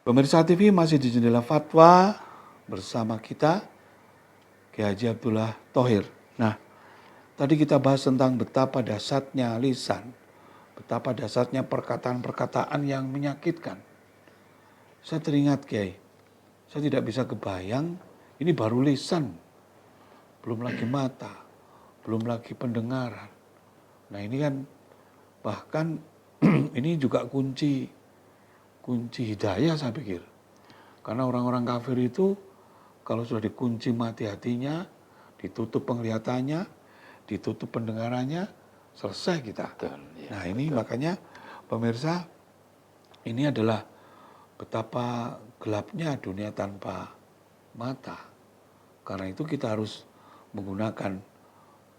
Pemirsa TV masih di Jendela Fatwa bersama kita, Kiai Haji Abdullah Thohir. Nah, tadi kita bahas tentang betapa dahsyatnya lisan, betapa dahsyatnya perkataan-perkataan yang menyakitkan. Saya teringat, Kiai, saya tidak bisa kebayang, ini baru lisan, belum lagi mata, belum lagi pendengaran. Nah ini kan bahkan ini juga kunci hidayah saya pikir. Karena orang-orang kafir itu kalau sudah dikunci mati hatinya, ditutup penglihatannya, ditutup pendengarannya, selesai kita. Betul, ya, Nah ini betul. makanya pemirsa, ini adalah betapa gelapnya dunia tanpa mata. Karena itu kita harus menggunakan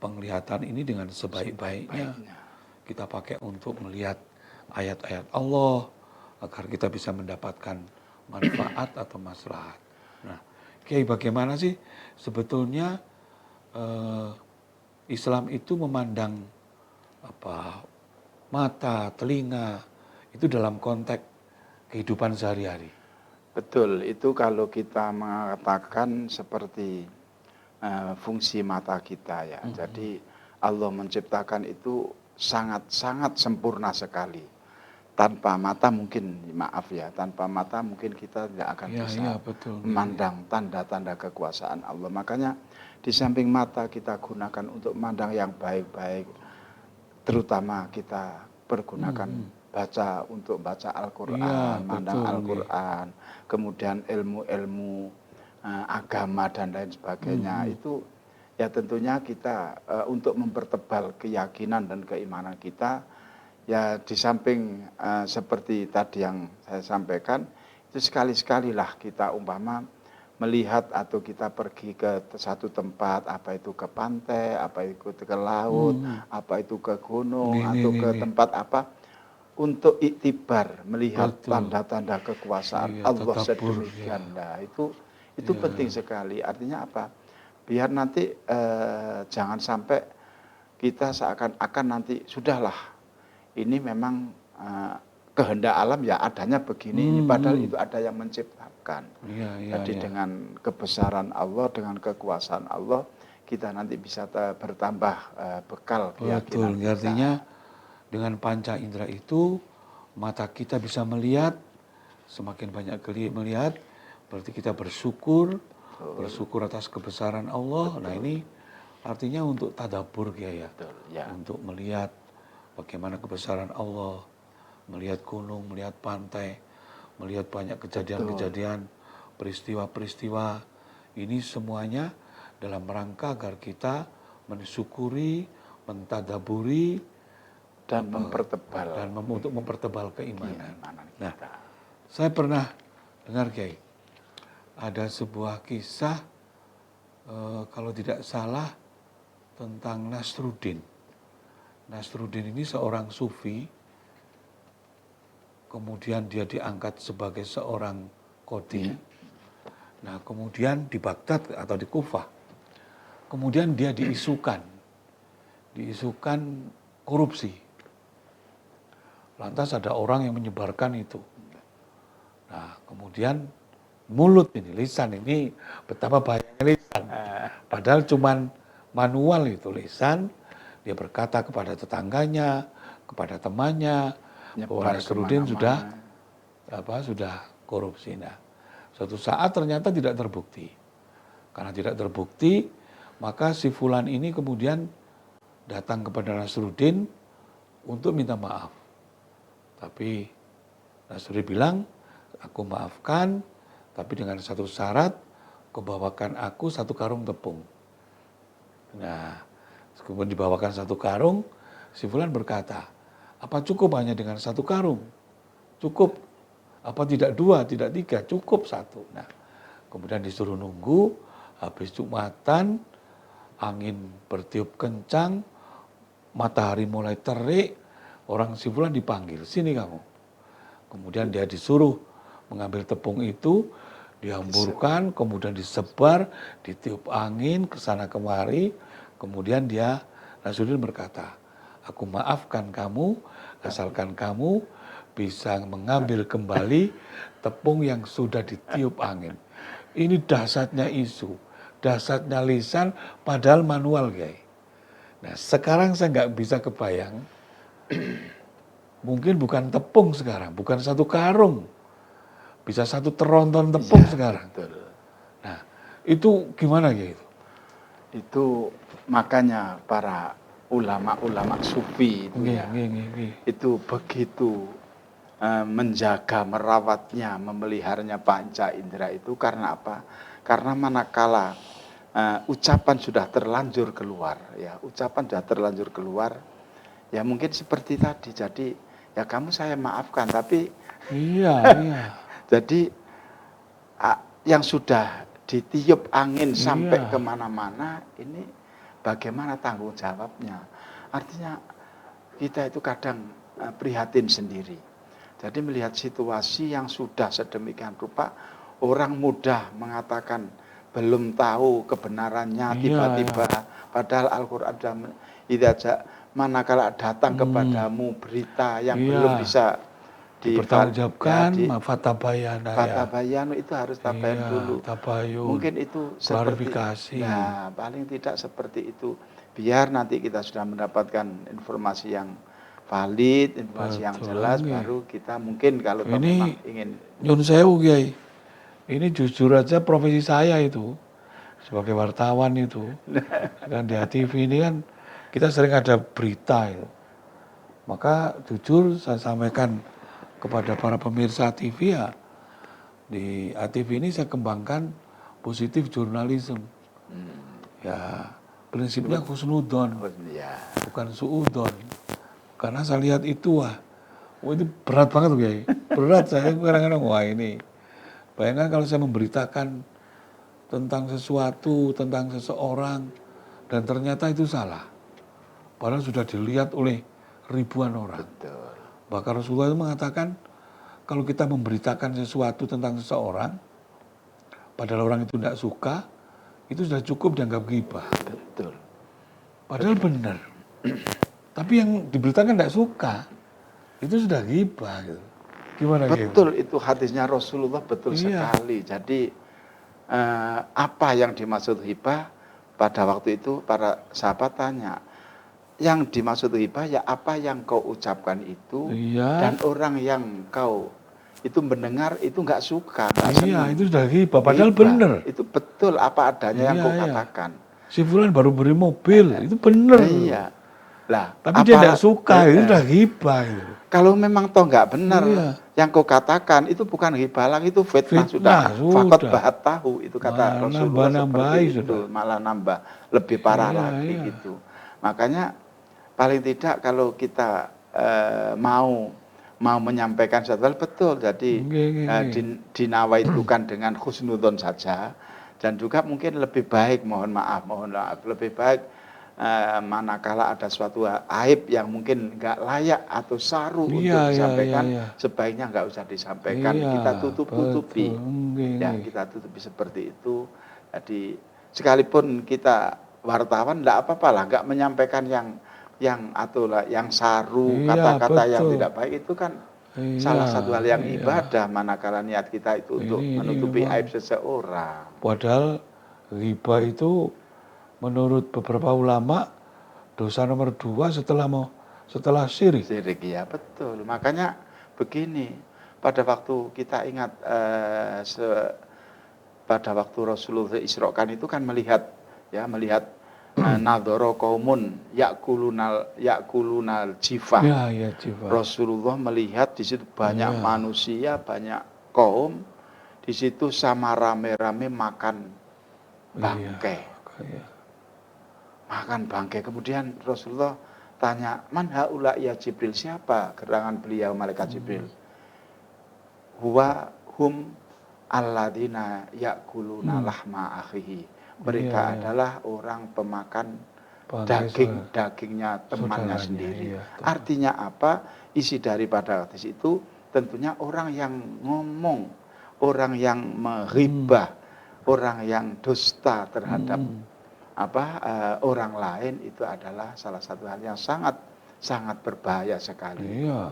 penglihatan ini dengan sebaik-baiknya. Kita pakai untuk melihat ayat-ayat Allah agar kita bisa mendapatkan manfaat atau maslahat. Nah, Kiai, bagaimana sih sebetulnya Islam itu memandang mata, telinga itu dalam konteks kehidupan sehari-hari? Betul, itu kalau kita mengatakan seperti fungsi mata kita ya. Jadi Allah menciptakan itu sangat-sangat sempurna sekali. Tanpa mata mungkin, maaf ya, tanpa mata mungkin kita tidak akan bisa betul, memandang tanda-tanda kekuasaan Allah. Makanya di samping mata kita gunakan untuk memandang yang baik-baik, terutama kita pergunakan baca untuk baca Al-Quran, mandang Al-Quran, kemudian ilmu-ilmu agama dan lain sebagainya. Itu ya tentunya kita untuk mempertebal keyakinan dan keimanan kita, ya di samping seperti tadi yang saya sampaikan, itu sekali-sekalilah kita umpama melihat atau kita pergi ke satu tempat, apa itu ke pantai, apa itu ke laut, apa itu ke gunung, atau ke tempat apa, untuk iktibar, melihat tanda-tanda kekuasaan Allah sedemikian. Nah, itu penting sekali. Artinya apa? Biar nanti jangan sampai kita seakan-akan nanti sudahlah, ini memang kehendak alam ya adanya begini, ini padahal itu ada yang menciptakan. Jadi dengan kebesaran Allah, dengan kekuasaan Allah, kita nanti bisa bertambah bekal keyakinan kita. Artinya dengan panca indera itu mata kita bisa melihat, semakin banyak melihat, berarti kita bersyukur atas kebesaran Allah. Nah ini artinya untuk tadabbur ya. Untuk melihat bagaimana kebesaran Allah, melihat gunung, melihat pantai, melihat banyak kejadian-kejadian, peristiwa-peristiwa. Ini semuanya dalam rangka agar kita mensyukuri, mentadaburi, dan mempertebal. Dan untuk mempertebal keimanan. Nah, saya pernah dengar, Kiai, ada sebuah kisah, kalau tidak salah, tentang Nasruddin. Nasruddin ini seorang sufi, kemudian dia diangkat sebagai seorang qadhi. Nah, kemudian di Baghdad atau di Kufah, kemudian dia diisukan korupsi. Lantas ada orang yang menyebarkan itu. Nah, kemudian mulut ini, lisan ini, betapa bahayanya lisan. Padahal cuman manual itu lisan, dia berkata kepada tetangganya, kepada temannya, bahwa Nasruddin sudah korupsi. Nah, suatu saat ternyata tidak terbukti. Karena tidak terbukti, maka si fulan ini kemudian datang kepada Nasruddin untuk minta maaf. Tapi Nasruddin bilang, aku maafkan, tapi dengan satu syarat, kau bawakan aku 1 karung tepung. Nah, kemudian dibawakan 1 karung, si fulan berkata, apa cukup hanya dengan 1 karung? Cukup. Apa tidak 2, tidak 3, cukup 1. Nah, kemudian disuruh nunggu, habis Jumatan, angin bertiup kencang, matahari mulai terik, orang si fulan dipanggil, sini kamu. Kemudian dia disuruh mengambil tepung itu, dihamburkan, kemudian disebar, ditiup angin ke sana kemari, kemudian Nasruddin berkata, aku maafkan kamu, asalkan kamu bisa mengambil kembali tepung yang sudah ditiup angin. Ini dahsyatnya isu, dahsyatnya lisan, padahal manual, Kiai. Nah, sekarang saya nggak bisa kebayang, mungkin bukan tepung sekarang, bukan satu karung, bisa satu teronton tepung Iya, sekarang. betul. Nah, itu gimana ya itu? Itu makanya para ulama-ulama sufi itu Nggih, ya, nggih, nggih, nggih. itu begitu menjaga, merawatnya, memeliharanya panca indera itu karena apa? Karena manakala ucapan sudah terlanjur keluar, ya ucapan sudah terlanjur keluar, ya mungkin seperti tadi. Jadi ya kamu saya maafkan, tapi Iya, iya, jadi yang sudah ditiup angin sampai iya. kemana-mana, ini bagaimana tanggung jawabnya? Artinya kita itu kadang prihatin sendiri. Jadi melihat situasi yang sudah sedemikian rupa, orang mudah mengatakan belum tahu kebenarannya, Iya, tiba-tiba iya. padahal Al-Quran sudah idza manakala datang kepadamu berita yang belum Iya. bisa ya, Dipertanggungjawabkan, fatabayana ya. fatabayanu itu harus tabayan Iya, dulu. tabayun, Mungkin itu seperti, klarifikasi. nah paling tidak seperti itu. Biar nanti kita sudah mendapatkan informasi yang valid, informasi yang Betul, jelas, nggih. baru kita mungkin kalau toh memang Ini ingin. nyun sewu, Kiai. Ini jujur aja profesi saya itu sebagai wartawan itu. Kan di ATV ini kan kita sering ada berita itu. Maka jujur saya sampaikan kepada para pemirsa TV ya, di ATV ini saya kembangkan positif jurnalisme. Ya, prinsipnya husnudon, Ya, bukan suudon. Karena saya lihat itu, wah itu berat banget tuh, Kiai. Berat, saya kadang-kadang, wah ini. Bayangkan kalau saya memberitakan tentang sesuatu, tentang seseorang, dan ternyata itu salah. Padahal sudah dilihat oleh ribuan orang. betul. Bahkan Rasulullah itu mengatakan, kalau kita memberitakan sesuatu tentang seseorang, padahal orang itu tidak suka, itu sudah cukup dianggap ghibah. Betul. Padahal benar. Tapi yang diberitakan tidak suka, itu sudah ghibah. Gitu. Gimana gitu? Betul, itu hadisnya Rasulullah betul Iya. sekali. Jadi apa yang dimaksud hibah pada waktu itu para sahabat tanya, yang dimaksud hibah ya apa yang kau ucapkan itu, Iya. dan orang yang kau itu mendengar itu nggak suka, nggak Iya, senang. itu sudah ghibah. Padahal Hibah, benar. itu betul apa adanya yang Iya, kau iya. katakan. Si Fulan baru beri mobil, itu benar. Iya. Lah, Tapi dia tidak suka, itu sudah ghibah. Gitu. kalau memang toh nggak benar, Iya. yang kau katakan itu bukan hibah lagi, itu fitnah, sudah. Fitnah, Fakot sudah. bahat tahu, itu kata Malah Rasulullah nambah-nambahi seperti itu, sudah. malah nambah lebih parah Iya, lagi iya. gitu. Makanya paling tidak kalau kita mau menyampaikan satu hal betul, jadi dinawaitukan dengan husnudon saja, dan juga mungkin lebih baik, mohon maaf, lebih baik manakala ada suatu aib yang mungkin nggak layak atau saru Iya, untuk iya, disampaikan, iya, iya. sebaiknya nggak usah disampaikan, Iya, kita tutup-tutupi. betul. Ya, kita tutupi seperti itu. Jadi sekalipun kita wartawan nggak apa-apa lah, nggak menyampaikan yang atau lah yang saru, Iya, kata-kata yang betul. tidak baik, itu kan Iya, salah satu hal yang iya. ibadah manakala niat kita itu untuk Ini menutupi memang. aib seseorang. Padahal ghibah itu menurut beberapa ulama dosa nomor 2 setelah syirik. Syirik, ya betul. Makanya begini, pada waktu kita ingat pada waktu Rasulullah Isrokan itu kan melihat nadoro kaumun yakulunal jifah. Ya, ya, Jiwa. Rasulullah melihat di situ banyak Iya. manusia, banyak kaum, di situ sama rame-rame makan bangkai. Iya. Makan bangkai. Kemudian Rasulullah tanya, man haula ya Jibril, siapa gerangan beliau malaikat Jibril? Huwa hum alladzina yakuluna lahma akhihi. Mereka Iya, iya. adalah orang pemakan Bangkai dagingnya temannya saudaranya, sendiri. iya, betul. Artinya apa? Isi daripada hadis itu tentunya orang yang ngomong, orang yang menghibah, orang yang dusta terhadap orang lain, itu adalah salah satu hal yang sangat sangat berbahaya sekali. Iya.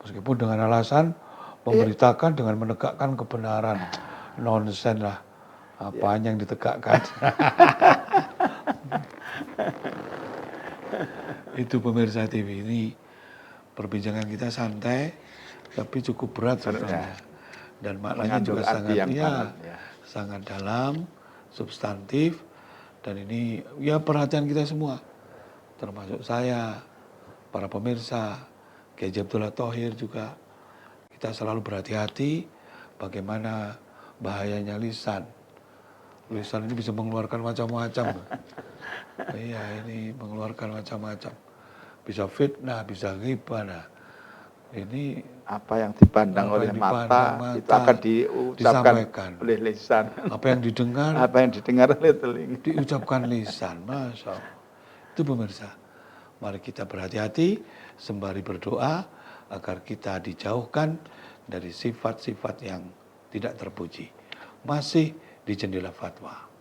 Meskipun dengan alasan memberitakan dengan menegakkan kebenaran. Nonsen lah. Apaan yang ditegakkan. Itu pemirsa TV ini perbincangan kita santai tapi cukup berat sebenarnya. Dan maknanya Mengandung juga arti sangat yang dalam, ya. sangat dalam, substantif, dan ini ya perhatian kita semua. Termasuk saya, para pemirsa, Kiai Abdullah Thohir juga. Kita selalu berhati-hati bagaimana bahayanya lisan. Lisan ini bisa mengeluarkan macam-macam. Iya, ini mengeluarkan macam-macam. Bisa fitnah, bisa ghibah. Nah, ini Apa yang dipandang apa oleh yang mata, dipandang itu akan diucapkan disampaikan. oleh lisan. Apa yang didengar Apa yang didengar oleh telinga. diucapkan lisan. Masya Allah. Itu pemirsa. Mari kita berhati-hati sembari berdoa agar kita dijauhkan dari sifat-sifat yang tidak terpuji. Masih di Jendela Fatwa.